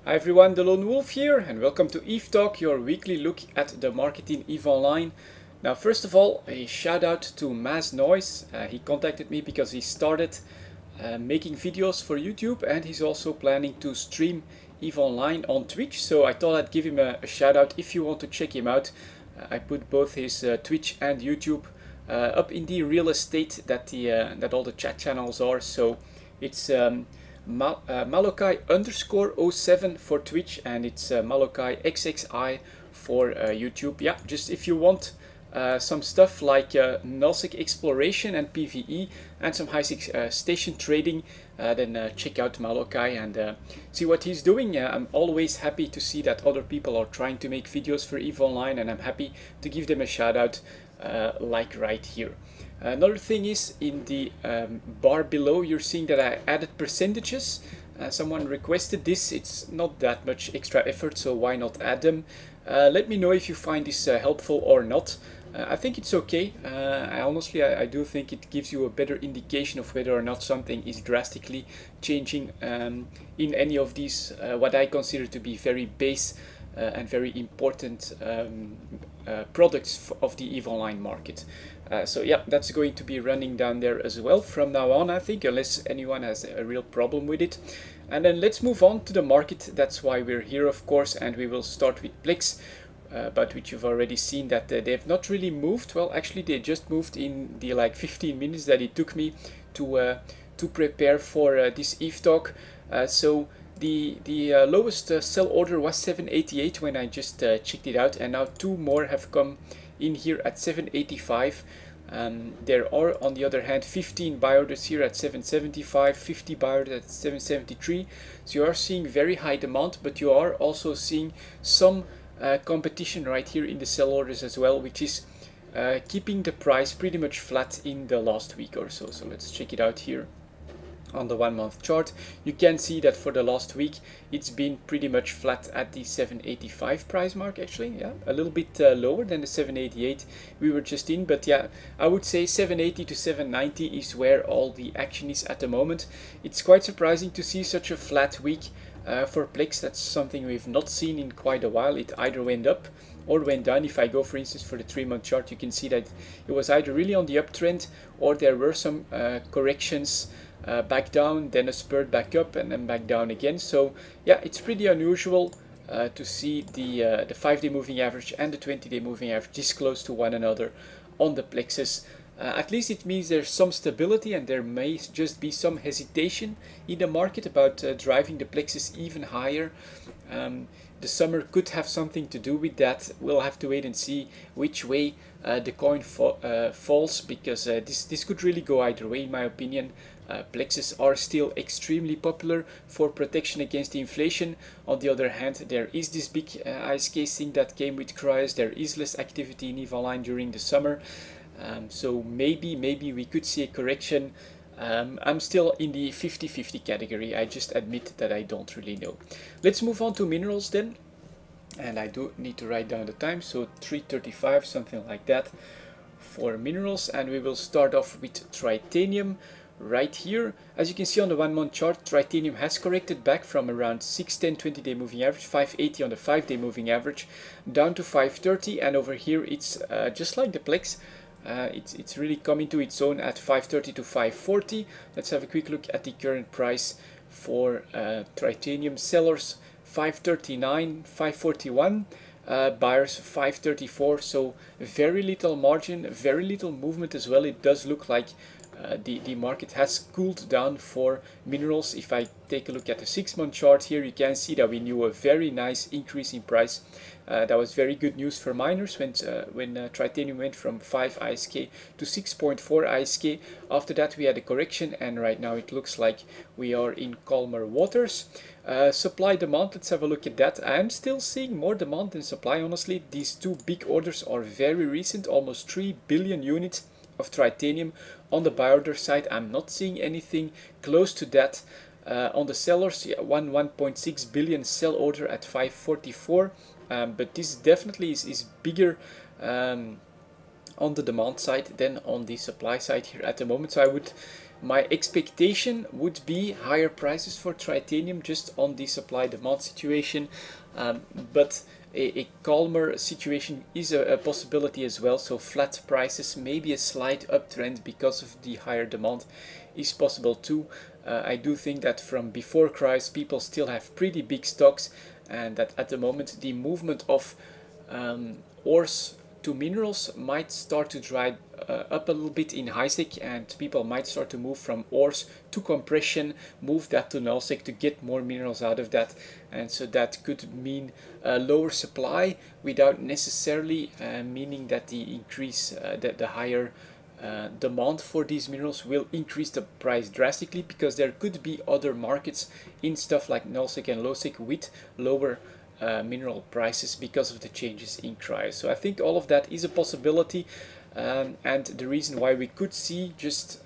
Hi everyone, the Lone Wolf here, and welcome to EVE Talk, your weekly look at the market in EVE Online. Now, first of all, a shout out to Mass Noise. He contacted me because he started making videos for YouTube, and he's also planning to stream EVE Online on Twitch. So I thought I'd give him a shout out if you want to check him out. I put both his Twitch and YouTube up in the real estate that all the chat channels are. So it's Malokai_07 for Twitch, and it's Malokai XXI for YouTube. Yeah, just if you want some stuff like nullsec exploration and PvE and some high station trading, then check out Malokai and see what he's doing. I'm always happy to see that other people are trying to make videos for EVE Online, and I'm happy to give them a shout out like right here. Another thing is, in the bar below, you're seeing that I added percentages. Someone requested this. It's not that much extra effort, so why not add them? Let me know if you find this helpful or not. I think it's okay. Honestly, I do think it gives you a better indication of whether or not something is drastically changing in any of these, what I consider to be very base and very important products of the EVE Online market. So yeah, that's going to be running down there as well from now on, I think, unless anyone has a real problem with it. And then let's move on to the market. That's why we're here, of course, and we will start with plex, but which you've already seen that they have not really moved. Well, actually, they just moved in the like 15 minutes that it took me to prepare for this EVE talk. So the lowest sell order was 788 when I just checked it out, and now two more have come in here at 785. There are, on the other hand, 15 buy orders here at 775, 50 buy orders at 773. So you are seeing very high demand, but you are also seeing some competition right here in the sell orders as well, which is keeping the price pretty much flat in the last week or so. So let's check it out here. On the 1 month chart, you can see that for the last week it's been pretty much flat at the 785 price mark. Actually, yeah, a little bit lower than the 788 we were just in, but yeah, I would say 780 to 790 is where all the action is at the moment. It's quite surprising to see such a flat week for plex. That's something we've not seen in quite a while. It either went up or went down. If I go, for instance, for the 3 month chart, you can see that it was either really on the uptrend or there were some corrections back down, then a spurt back up, and then back down again. So yeah, it's pretty unusual to see the 5-day moving average and the 20-day moving average this close to one another on the plexus. At least it means there's some stability, and there may just be some hesitation in the market about driving the plexus even higher. The summer could have something to do with that. We'll have to wait and see which way the coin falls, because this could really go either way, in my opinion. Plexes are still extremely popular for protection against inflation. On the other hand, there is this big ice casing that came with cryos. There is less activity in EVE Online during the summer. So maybe we could see a correction. I'm still in the 50-50 category. I just admit that I don't really know. Let's move on to minerals then. And I do need to write down the time, so 3:35, something like that, for minerals. And we will start off with titanium right here. As you can see on the 1 month chart, titanium has corrected back from around 610 20-day moving average, 580 on the 5-day moving average, down to 530, and over here it's just like the plex. It's really coming to its own at 530 to 540. Let's have a quick look at the current price for titanium. Sellers 539, 541, buyers 534. So very little margin, very little movement as well. It does look like the market has cooled down for minerals. If I take a look at the 6 month chart here, you can see that we knew a very nice increase in price. That was very good news for miners when titanium went from 5 ISK to 6.4 ISK. After that we had a correction, and right now it looks like we are in calmer waters. Supply demand, let's have a look at that. I am still seeing more demand than supply, honestly. These two big orders are very recent, almost 3 billion units of titanium. On the buy order side, I'm not seeing anything close to that. On the sellers, yeah, 1.6 billion sell order at 544, but this definitely is bigger on the demand side than on the supply side here at the moment. So I would my expectation would be higher prices for titanium just on the supply-demand situation, but a calmer situation is a possibility as well. So flat prices, maybe a slight uptrend because of the higher demand is possible too. I do think that from before crisis people still have pretty big stocks, and that at the moment the movement of ores to minerals might start to dry up a little bit in high-sec, and people might start to move from ores to compression, move that to null-sec to get more minerals out of that. And so that could mean a lower supply without necessarily meaning that the increase, the higher demand for these minerals will increase the price drastically, because there could be other markets in stuff like null-sec and low-sec with lower mineral prices because of the changes in cryo. So I think all of that is a possibility, and the reason why we could see just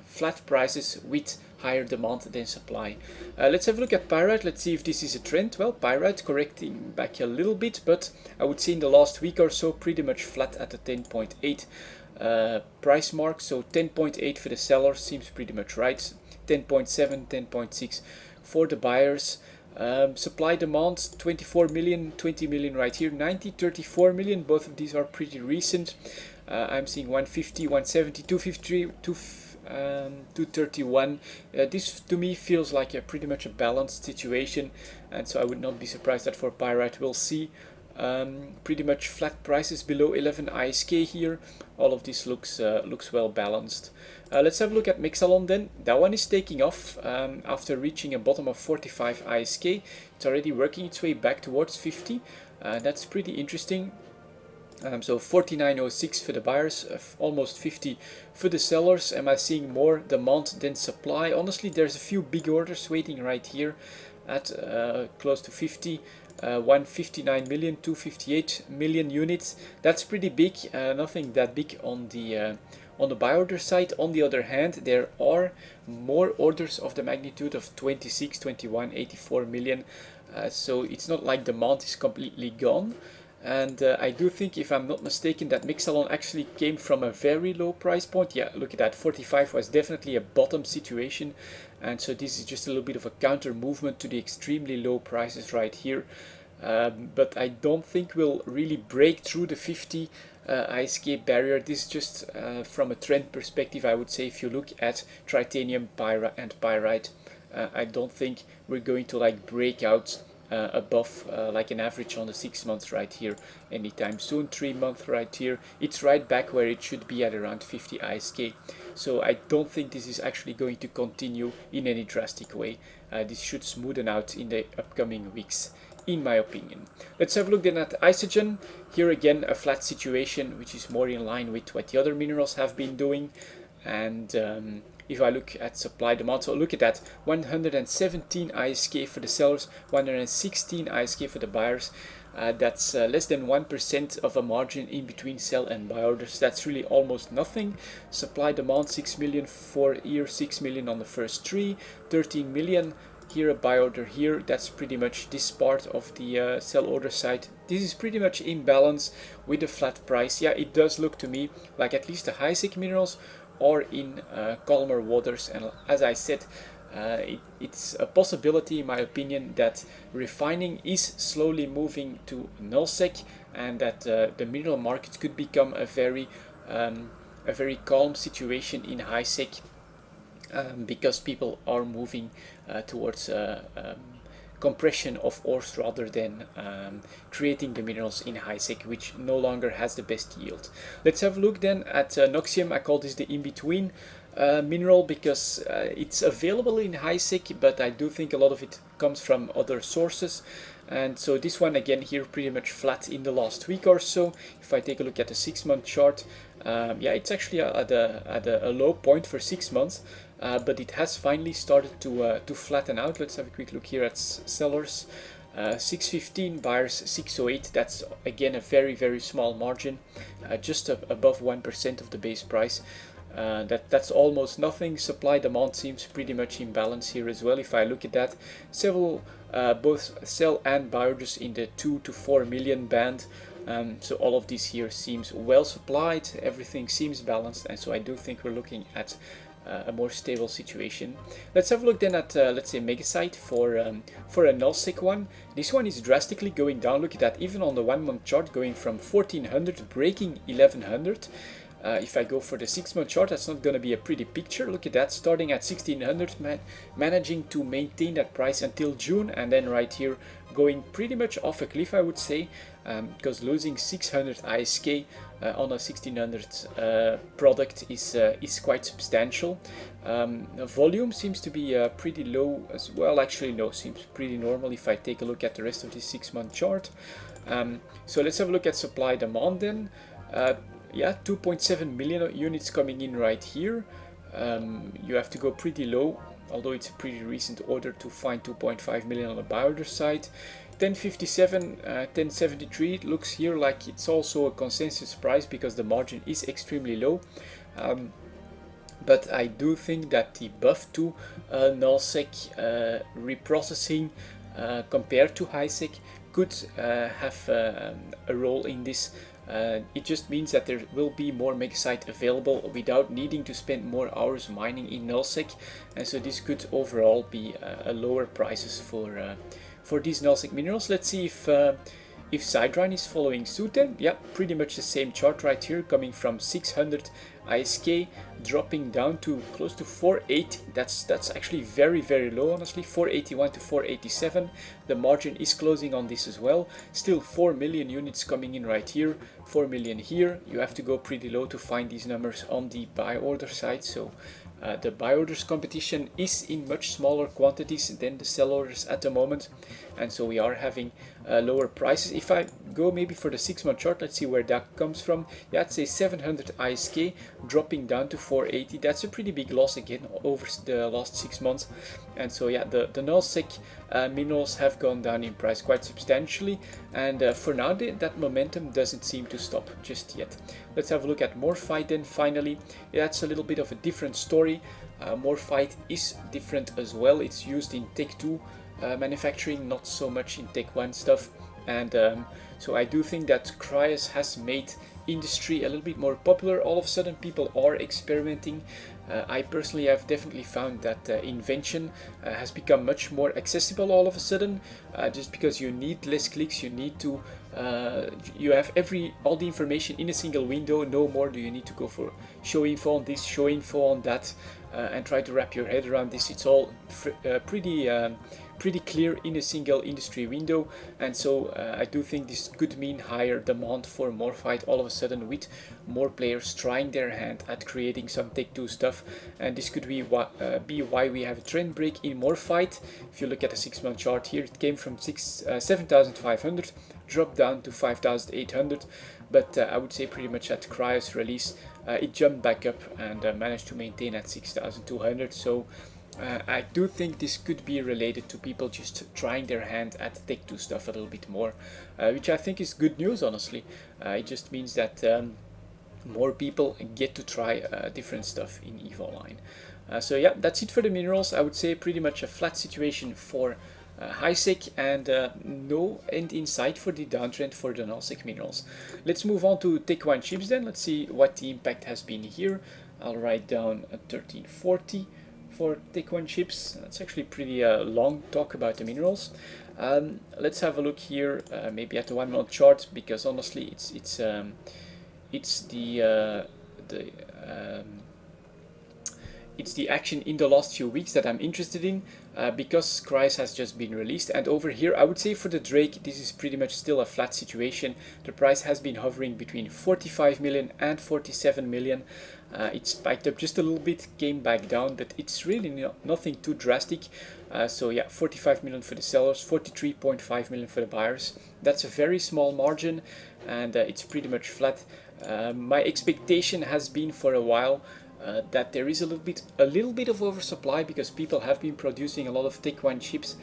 flat prices with higher demand than supply. Let's have a look at pyrite. Let's see if this is a trend. Well, pyrite correcting back a little bit, but I would say in the last week or so pretty much flat at the 10.8 price mark. So 10.8 for the sellers seems pretty much right. 10.7, 10.6 for the buyers. Supply demand 24 million, 20 million right here, 90, 34 million. Both of these are pretty recent. I'm seeing 150, 170, 253, 231. This to me feels like a pretty much a balanced situation, and so I would not be surprised that for pyrite we'll see pretty much flat prices below 11 ISK here. All of this looks well balanced. Let's have a look at Mexalon then. That one is taking off after reaching a bottom of 45 ISK. It's already working its way back towards 50. That's pretty interesting. So 49.06 for the buyers, almost 50 for the sellers. Am I seeing more demand than supply? Honestly, there's a few big orders waiting right here at close to 50. 159 million, 258 million units. That's pretty big. Nothing that big on the buy order side. On the other hand, there are more orders of the magnitude of 26, 21, 84 million. So it's not like demand is completely gone. And I do think, if I'm not mistaken, that Mexalon actually came from a very low price point. Yeah, look at that, 45 was definitely a bottom situation. And so this is just a little bit of a counter movement to the extremely low prices right here. But I don't think we'll really break through the 50 ISK barrier. This is just from a trend perspective, I would say. If you look at titanium, and pyrite, I don't think we're going to like break out above like an average on the 6 months right here anytime soon. 3 months right here, it's right back where it should be at around 50 ISK. So I don't think this is actually going to continue in any drastic way. This should smoothen out in the upcoming weeks, in my opinion. Let's have a look then at isogen. Here again a flat situation, which is more in line with what the other minerals have been doing. And if I look at supply demand, so look at that, 117 ISK for the sellers, 116 ISK for the buyers. That's less than 1% of a margin in between sell and buy orders. That's really almost nothing. Supply demand 6 million for here, 6 million on the first three, 13 million here, a buy order here. That's pretty much this part of the sell order side. This is pretty much in balance with the flat price. Yeah, it does look to me like at least the high-sec minerals or in calmer waters, and as I said, it's a possibility in my opinion that refining is slowly moving to null-sec, and that the mineral market could become a very calm situation in high-sec, because people are moving towards compression of ores rather than creating the minerals in high-sec, which no longer has the best yield. Let's have a look then at noxium. I call this the in-between mineral because it's available in high-sec, but I do think a lot of it comes from other sources. And so this one again here pretty much flat in the last week or so. If I take a look at the 6-month chart, yeah, it's actually at a low point for 6 months. But it has finally started to flatten out. Let's have a quick look here at sellers. 615, buyers 608. That's again a very small margin, just above 1% of the base price. That's almost nothing. Supply demand seems pretty much in balance here as well. If I look at that, several both sell and buy orders in the 2 to 4 million band. So all of this here seems well supplied. Everything seems balanced, and so I do think we're looking at a more stable situation. Let's have a look then at let's say Megasite for a nullsec one. This one is drastically going down. Look at that, even on the 1 month chart, going from 1400 breaking 1100. If I go for the 6 month chart, that's not going to be a pretty picture. Look at that, starting at 1600, managing to maintain that price until June, and then right here going pretty much off a cliff, I would say, because losing 600 ISK on a 1600 product is quite substantial. The volume seems to be pretty low as well. Actually, no, seems pretty normal if I take a look at the rest of this 6 month chart. So let's have a look at supply demand then. Yeah, 2.7 million units coming in right here. You have to go pretty low, although it's a pretty recent order to find 2.5 million on the buy order side. 1057, 1073, it looks here like it's also a consensus price because the margin is extremely low. But I do think that the buff to nullsec reprocessing compared to highsec could have a role in this. It just means that there will be more Megasite available without needing to spend more hours mining in nullsec, and so this could overall be a lower prices for these nullsec minerals. Let's see if Sidrine is following suit then. Yeah, pretty much the same chart right here, coming from 600 ISK, dropping down to close to 480. That's actually very, very low, honestly. 481 to 487. The margin is closing on this as well. Still 4 million units coming in right here, 4 million here. You have to go pretty low to find these numbers on the buy order side. So the buy orders competition is in much smaller quantities than the sell orders at the moment, and so we are having lower prices. If I go maybe for the 6 month chart, let's see where that comes from. Yeah, I'd say 700 ISK dropping down to 480. That's a pretty big loss again over the last 6 months, and so yeah, the nullsec minerals have gone down in price quite substantially, and for now that momentum doesn't seem to stop just yet. Let's have a look at Morphite then finally. Yeah, that's a little bit of a different story. Morphite is different as well. It's used in Tech 2 manufacturing, not so much in Tech 1 stuff, and so I do think that Cryos has made industry a little bit more popular. All of a sudden people are experimenting. I personally have definitely found that invention has become much more accessible all of a sudden, just because you need less clicks, you need to you have all the information in a single window. No more do you need to go for show info on this, show info on that, and try to wrap your head around this. It's all pretty clear in a single industry window, and so I do think this could mean higher demand for Morphite all of a sudden, with more players trying their hand at creating some Tech 2 stuff, and this could be why we have a trend break in Morphite. If you look at the 6 month chart here, it came from 7,500, dropped down to 5,800, but I would say pretty much at Cryos release it jumped back up and managed to maintain at 6,200. So I do think this could be related to people just trying their hand at Tech 2 stuff a little bit more, which I think is good news, honestly. It just means that more people get to try different stuff in EVE Online. So yeah, that's it for the minerals. I would say pretty much a flat situation for highsec, and no end in sight for the downtrend for the nullsec minerals. Let's move on to Tech 1 chips then. Let's see what the impact has been here. I'll write down a 1340 for Tech 1 chips. That's actually pretty long talk about the minerals. Let's have a look here, maybe at the 1 month chart, because honestly it's the action in the last few weeks that I'm interested in, because Cryos has just been released. And over here, I would say for the Drake, this is pretty much still a flat situation. The price has been hovering between 45 million and 47 million. It spiked up just a little bit, came back down, but it's really nothing too drastic. So yeah, 45 million for the sellers, 43.5 million for the buyers. That's a very small margin, and it's pretty much flat. My expectation has been for a while that there is a little bit of oversupply, because people have been producing a lot of Tech 1 chips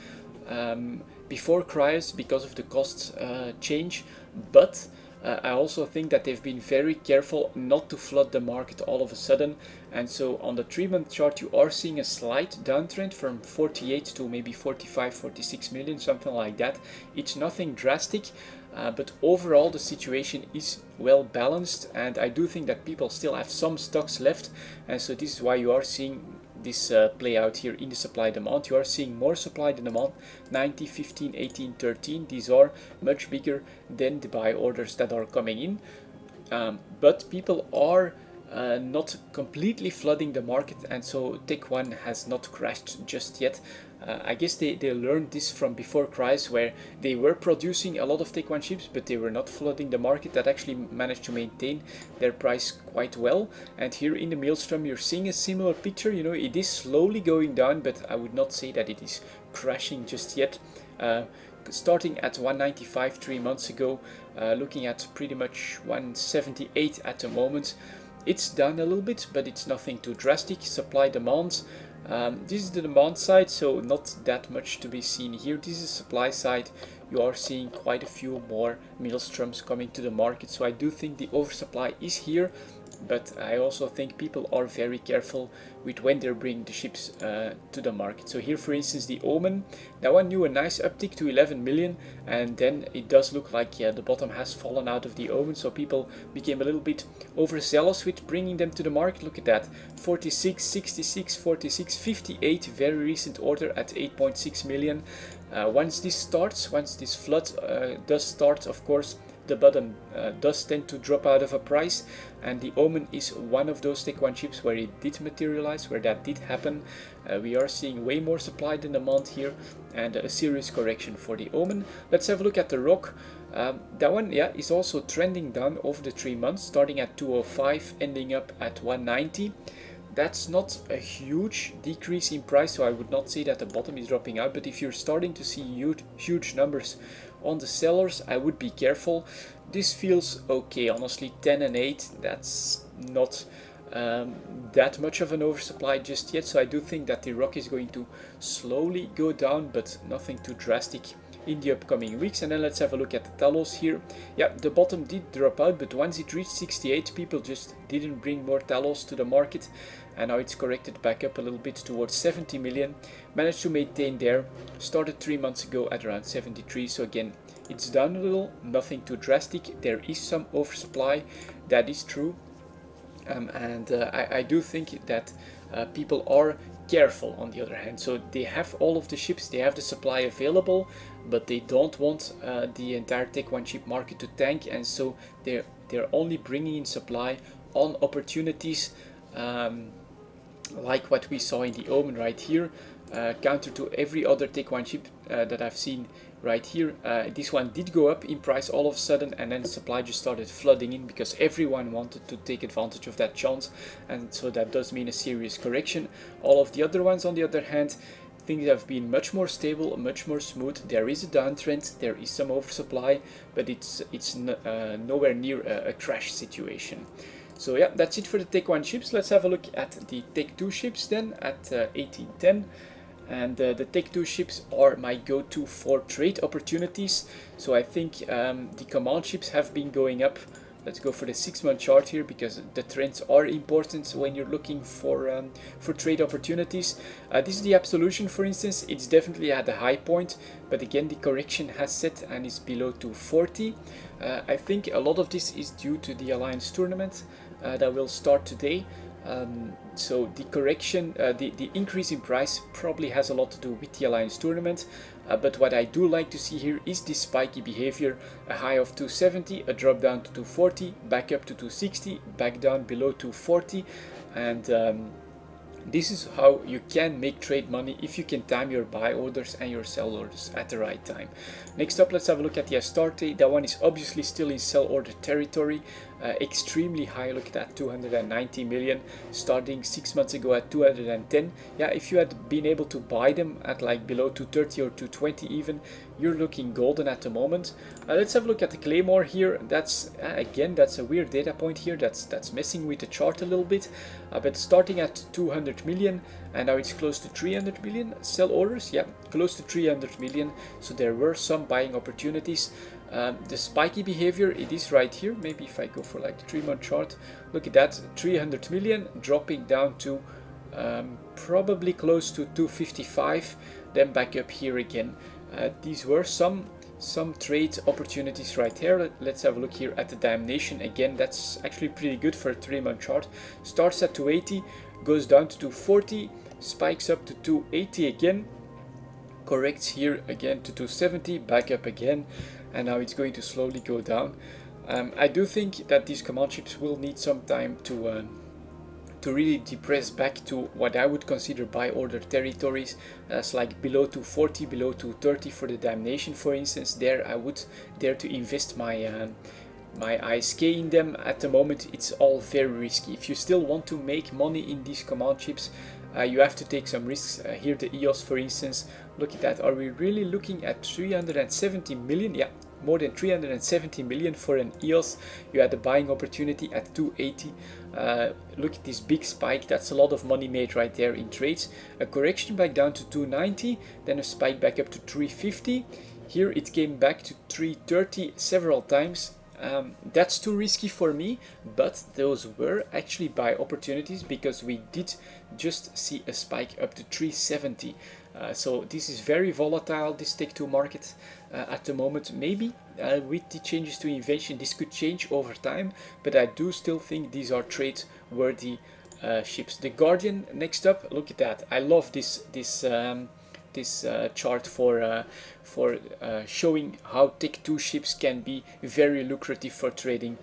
before Cryos because of the cost change, but I also think that they've been very careful not to flood the market all of a sudden, and so on the 3-month chart you are seeing a slight downtrend from 48 to maybe 45, 46 million, something like that. It's nothing drastic, but overall the situation is well balanced, and I do think that people still have some stocks left, and so this is why you are seeing this play out here in the supply demand. You are seeing more supply than demand, 90, 15, 18, 13. These are much bigger than the buy orders that are coming in, but people are not completely flooding the market, and so Tech 1 has not crashed just yet. I guess they learned this from before crisis, where they were producing a lot of Tech 1 chips, but they were not flooding the market. That actually managed to maintain their price quite well. And here in the Maelstrom you're seeing a similar picture. You know, it is slowly going down, but I would not say that it is crashing just yet. Starting at 195 3 months ago, looking at pretty much 178 at the moment. It's down a little bit, but it's nothing too drastic. Supply demands. This is the demand side, so not that much to be seen here. This is supply side. You are seeing quite a few more Maelstroms coming to the market, so I do think the oversupply is here, but I also think people are very careful with when they're bringing the ships to the market. So here, for instance, the Omen, that one knew a nice uptick to 11 million, and then it does look like, yeah, the bottom has fallen out of the Omen, so people became a little bit overzealous with bringing them to the market. Look at that, 46, 66, 46, 58, very recent order at 8.6 million. Once this flood does start, of course, the bottom does tend to drop out of a price, and the Omen is one of those Tech 1 chips where it did materialize, where that did happen. We are seeing way more supply than demand here, and a serious correction for the Omen. Let's have a look at the Rock. That one, yeah, is also trending down over the 3 months, starting at 205, ending up at 190. That's not a huge decrease in price, so I would not say that the bottom is dropping out, but if you're starting to see huge numbers on the sellers, I would be careful. This feels okay, honestly. 10 and 8, that's not that much of an oversupply just yet, so I do think that the Rock is going to slowly go down, but nothing too drastic in the upcoming weeks. And then let's have a look at the Talos here. Yeah, the bottom did drop out, but once it reached 68, people just didn't bring more Talos to the market, and now it's corrected back up a little bit towards 70 million. Managed to maintain there. Started 3 months ago at around 73, so again, it's down a little, nothing too drastic. There is some oversupply, that is true, and I do think that people are careful on the other hand. So they have all of the ships, they have the supply available, but they don't want the entire Tech 1 chip market to tank, and so they're only bringing in supply on opportunities like what we saw in the Omen right here, counter to every other Tech 1 chip that I've seen right here. This one did go up in price all of a sudden, and then the supply just started flooding in because everyone wanted to take advantage of that chance, and so that does mean a serious correction. All of the other ones, on the other hand, things have been much more stable, much more smooth. There is a downtrend, there is some oversupply, but it's nowhere near a crash situation. So yeah, that's it for the Tech 1 ships. Let's have a look at the Tech 2 ships then at 1810. And the Tech 2 ships are my go-to for trade opportunities. So I think the command ships have been going up. Let's go for the 6-month chart here, because the trends are important when you're looking for trade opportunities. This is the Absolution, for instance. It's definitely at the high point, but again the correction has set and is below 240. I think a lot of this is due to the Alliance tournament that will start today. So the correction, the increase in price probably has a lot to do with the Alliance tournament, but what I do like to see here is this spiky behavior. A high of 270, a drop down to 240, back up to 260, back down below 240, and this is how you can make trade money if you can time your buy orders and your sell orders at the right time. Next up, let's have a look at the Astarte. That one is obviously still in sell order territory. Extremely high, look at that, 290 million, starting 6 months ago at 210. Yeah, if you had been able to buy them at like below 230 or 220 even, you're looking golden at the moment. Let's have a look at the Claymore here. That's again, that's a weird data point here, that's messing with the chart a little bit, but starting at 200 million, and now it's close to 300 million sell orders. Yeah, close to 300 million. So there were some buying opportunities. The spiky behavior, it is right here. Maybe if I go for like the 3-month chart, look at that, 300 million dropping down to probably close to 255, then back up here again. These were some trade opportunities right here. Let's have a look here at the damnation again. That's actually pretty good for a 3-month chart. Starts at 280, goes down to 240, spikes up to 280 again, corrects here again to 270, back up again, and now it's going to slowly go down. I do think that these command chips will need some time to really depress back to what I would consider buy order territories. That's like below 240, below 230 for the damnation, for instance. There I would dare to invest my my ISK in them. At the moment it's all very risky. If you still want to make money in these command chips, you have to take some risks. Here the EOS, for instance, look at that. Are we really looking at 370 million? Yeah, more than 370 million for an EOS. You had a buying opportunity at 280. Look at this big spike. That's a lot of money made right there in trades. A correction back down to 290, then a spike back up to 350. Here it came back to 330 several times. That's too risky for me, but those were actually buy opportunities because we did just see a spike up to 370. So this is very volatile, this Tech2 market at the moment. Maybe with the changes to invention this could change over time, but I do still think these are trade worthy ships. The Guardian next up, look at that. I love this chart for showing how Tech2 ships can be very lucrative for trading.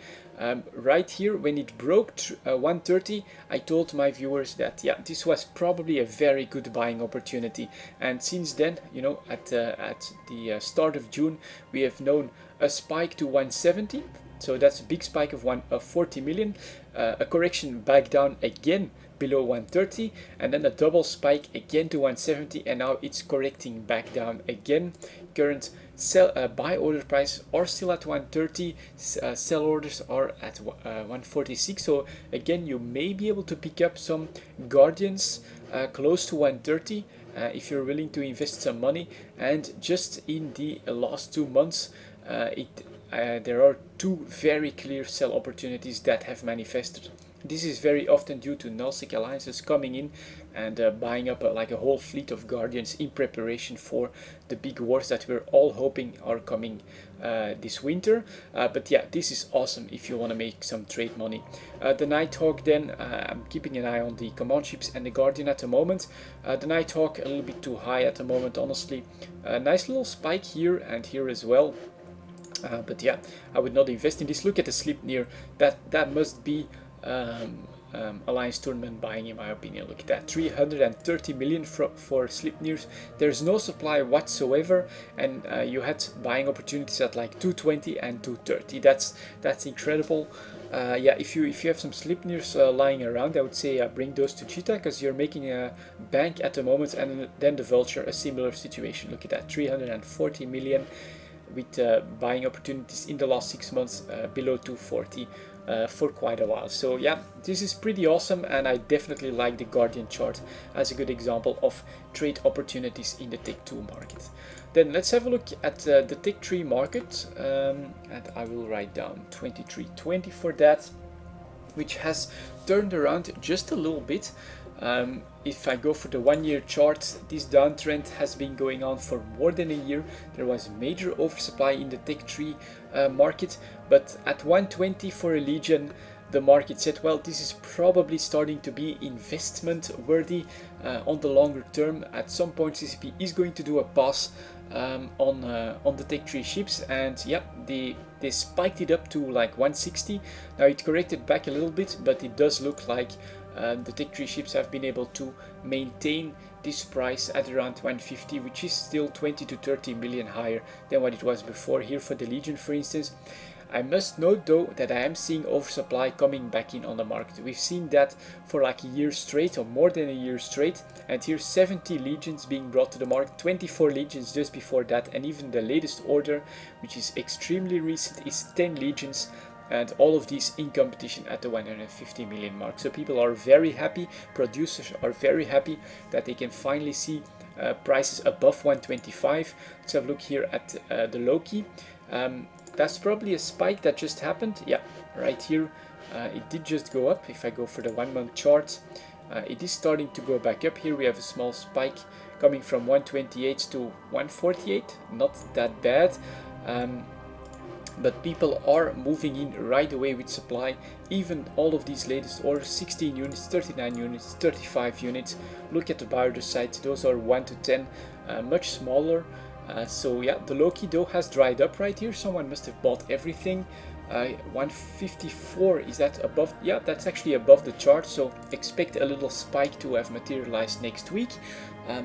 Right here, when it broke 130, I told my viewers that yeah, this was probably a very good buying opportunity. And since then, you know, at the start of June, we have known a spike to 170. So that's a big spike of 40 million. A correction back down again below 130, and then a double spike again to 170, and now it's correcting back down again. Current buy order price are still at 130, sell orders are at 146. So again, you may be able to pick up some Guardians close to 130 if you're willing to invest some money. And just in the last 2 months, there are 2 very clear sell opportunities that have manifested. This is very often due to null-sec alliances coming in and buying up like a whole fleet of Guardians in preparation for the big wars that we're all hoping are coming this winter. But yeah, this is awesome if you want to make some trade money. The Nighthawk then, I'm keeping an eye on the command ships and the Guardian at the moment. The Nighthawk a little bit too high at the moment, honestly. Nice little spike here and here as well. But yeah, I would not invest in this. Look at the Sleipnir. That must be Alliance Tournament buying, in my opinion. Look at that, 330 million for Sleipnirs. There's no supply whatsoever, and you had buying opportunities at like 220 and 230. That's incredible. Yeah, if you have some Sleipnirs lying around, I would say bring those to Cheetah, because you're making a bank at the moment. And then the Vulture, a similar situation. Look at that, 340 million with buying opportunities in the last 6 months below 240 for quite a while. So yeah, this is pretty awesome, and I definitely like the Guardian chart as a good example of trade opportunities in the Tech2 market. Then let's have a look at the Tech3 market, and I will write down 2320 for that, which has turned around just a little bit. If I go for the 1-year chart, this downtrend has been going on for more than a year. There was major oversupply in the Tech3 market, but at 120 for a Legion, the market said, well, this is probably starting to be investment worthy on the longer term. At some point, CCP is going to do a pass on the Tech3 ships, and yeah, they spiked it up to like 160. Now it corrected back a little bit, but it does look like the Tech3 ships have been able to maintain this price at around 150, which is still 20 to 30 million higher than what it was before. Here for the Legion, for instance, I must note though that I am seeing oversupply coming back in on the market. We've seen that for like a year straight, or more than a year straight, and here's 70 Legions being brought to the market, 24 Legions just before that, and even the latest order, which is extremely recent, is 10 Legions. and all of these in competition at the 150 million mark. So people are very happy, producers are very happy that they can finally see prices above 125. Let's have a look here at the Loki. That's probably a spike that just happened. Yeah, right here it did just go up. If I go for the 1 month chart, it is starting to go back up. Here we have a small spike coming from 128 to 148, not that bad. But people are moving in right away with supply. Even all of these latest orders, 16 units, 39 units, 35 units. Look at the buyer side, those are 1 to 10, much smaller. So yeah, the Loki though has dried up right here. Someone must have bought everything. 154, is that above? Yeah, that's actually above the chart, so expect a little spike to have materialized next week.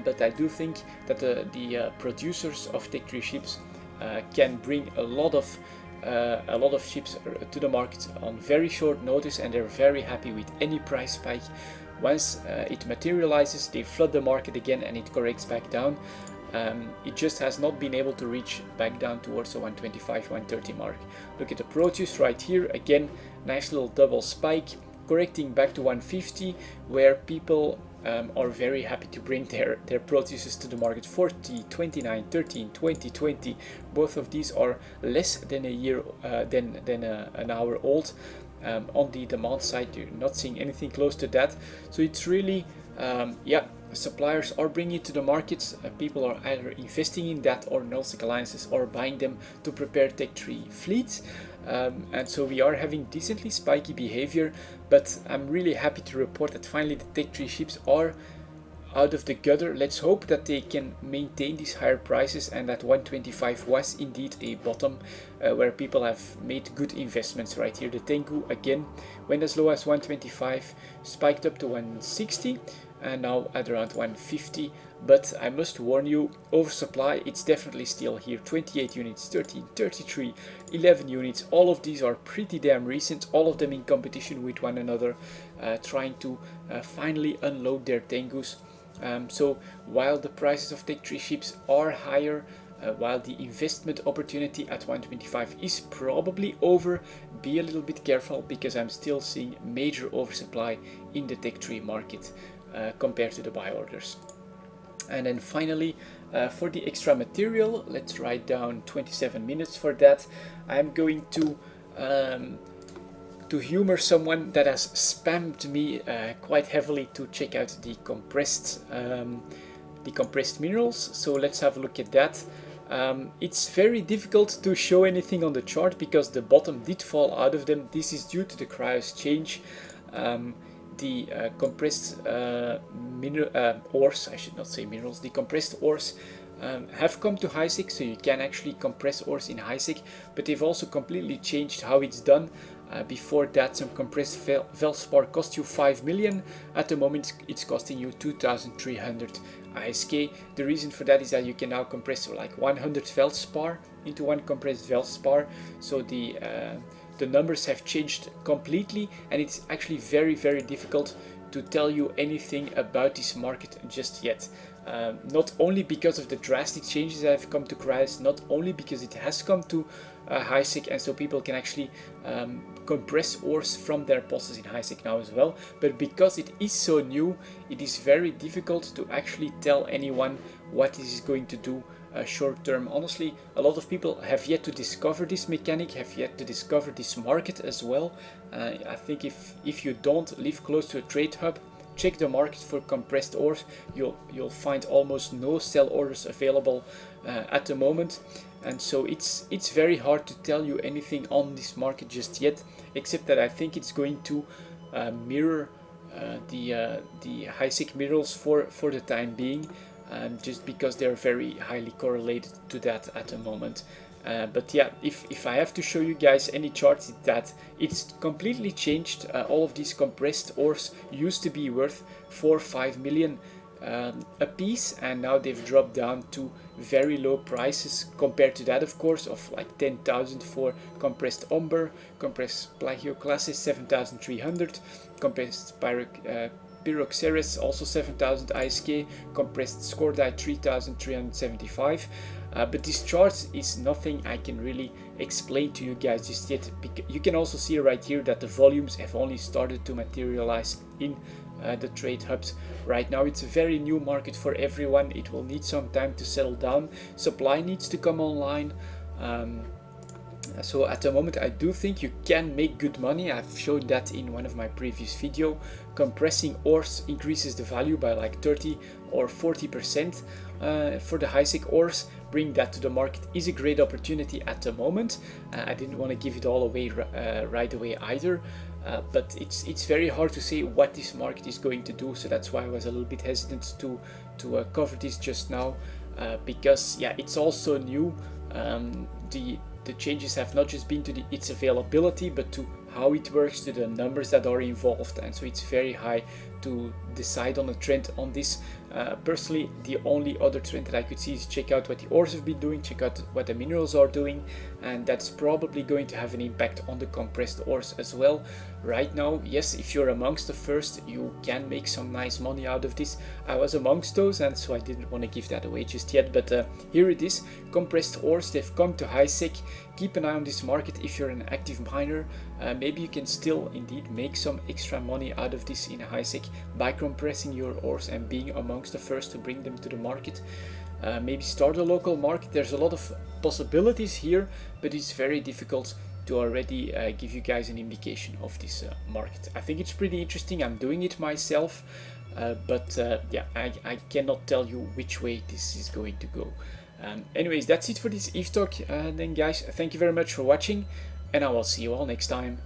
But I do think that the producers of Tech Tree ships can bring a lot of ships to the market on very short notice, and they're very happy with any price spike. Once it materializes, they flood the market again and it corrects back down. It just has not been able to reach back down towards the 125, 130 mark. Look at the Proteus right here, again, nice little double spike, correcting back to 150, where people are very happy to bring their Proteuses to the market. 40, 29, 13, 20, 20, both of these are less than a year, an hour old. On the demand side, you're not seeing anything close to that. So it's really, yeah, suppliers are bringing it to the markets. People are either investing in that or Nullsec alliances or buying them to prepare Tech Tree fleets. And so we are having decently spiky behavior, but I'm really happy to report that finally the Tech Tree ships are out of the gutter. Let's hope that they can maintain these higher prices and that 125 was indeed a bottom where people have made good investments right here. The Tengu again went as low as 125, spiked up to 160 and now at around 150. But I must warn you, oversupply, it's definitely still here. 28 units, 13, 33, 11 units, all of these are pretty damn recent, all of them in competition with one another, trying to finally unload their Tengus. So while the prices of Tech Tree ships are higher, while the investment opportunity at 125 is probably over, be a little bit careful, because I'm still seeing major oversupply in the Tech Tree market compared to the buy orders. And then finally, for the extra material, let's write down 27 minutes for that. I'm going to humor someone that has spammed me quite heavily to check out the compressed minerals. So let's have a look at that. It's very difficult to show anything on the chart because the bottom did fall out of them. This is due to the cryos change. The compressed ores, I should not say minerals, the compressed ores have come to HiSec, so you can actually compress ores in HiSec, but they've also completely changed how it's done. Before that, some compressed Velspar cost you 5 million. At the moment, it's costing you 2,300 ISK. The reason for that is that you can now compress like 100 Velspar into one compressed Velspar. So the numbers have changed completely, and it's actually very, very difficult to tell you anything about this market just yet. Not only because of the drastic changes that have come to cryos, not only because it has come to HiSec, and so people can actually compress ores from their process in HiSec now as well, but because it is so new, it is very difficult to actually tell anyone what this is going to do short term. Honestly, a lot of people have yet to discover this mechanic, have yet to discover this market as well. I think if you don't live close to a trade hub, check the market for compressed ores. You'll find almost no sell orders available at the moment, and so it's very hard to tell you anything on this market just yet, except that I think it's going to mirror the HiSec minerals for the time being, just because they're very highly correlated to that at the moment. But yeah, if I have to show you guys any charts, that it's completely changed. All of these compressed ores used to be worth 4 or 5 million a piece, and now they've dropped down to very low prices compared to that, of course, of like 10,000 for compressed umber, compressed plagioclasses 7,300, compressed pyroxeres also 7,000 ISK, compressed scordite 3,375. but this chart is nothing I can really explain to you guys just yet. You can also see right here that the volumes have only started to materialize in the trade hubs. Right now it's a very new market for everyone. It will need some time to settle down. Supply needs to come online. So at the moment I do think you can make good money. I've showed that in one of my previous video. Compressing ores increases the value by like 30 or 40% for the high-sec ores. Bring that to the market is a great opportunity at the moment. I didn't want to give it all away right away either. But it's very hard to say what this market is going to do, so that's why I was a little bit hesitant to cover this just now, because yeah, it's also new. The changes have not just been to its availability, but to how it works, to the numbers that are involved, and so it's very high to decide on a trend on this. Personally, the only other trend that I could see is check out what the ores have been doing, check out what the minerals are doing, and that's probably going to have an impact on the compressed ores as well. Right now, yes, if you're amongst the first, you can make some nice money out of this. I was amongst those, and so I didn't want to give that away just yet, but here it is. Compressed ores, they've come to high-sec. Keep an eye on this market if you're an active miner. Maybe you can still indeed make some extra money out of this in high-sec by compressing your ores and being amongst the first to bring them to the market. Maybe start a local market. There's a lot of possibilities here, but it's very difficult to already give you guys an indication of this market. I think it's pretty interesting. I'm doing it myself, but yeah, I cannot tell you which way this is going to go. Anyways, that's it for this ETH talk then, guys. Thank you very much for watching, and I will see you all next time.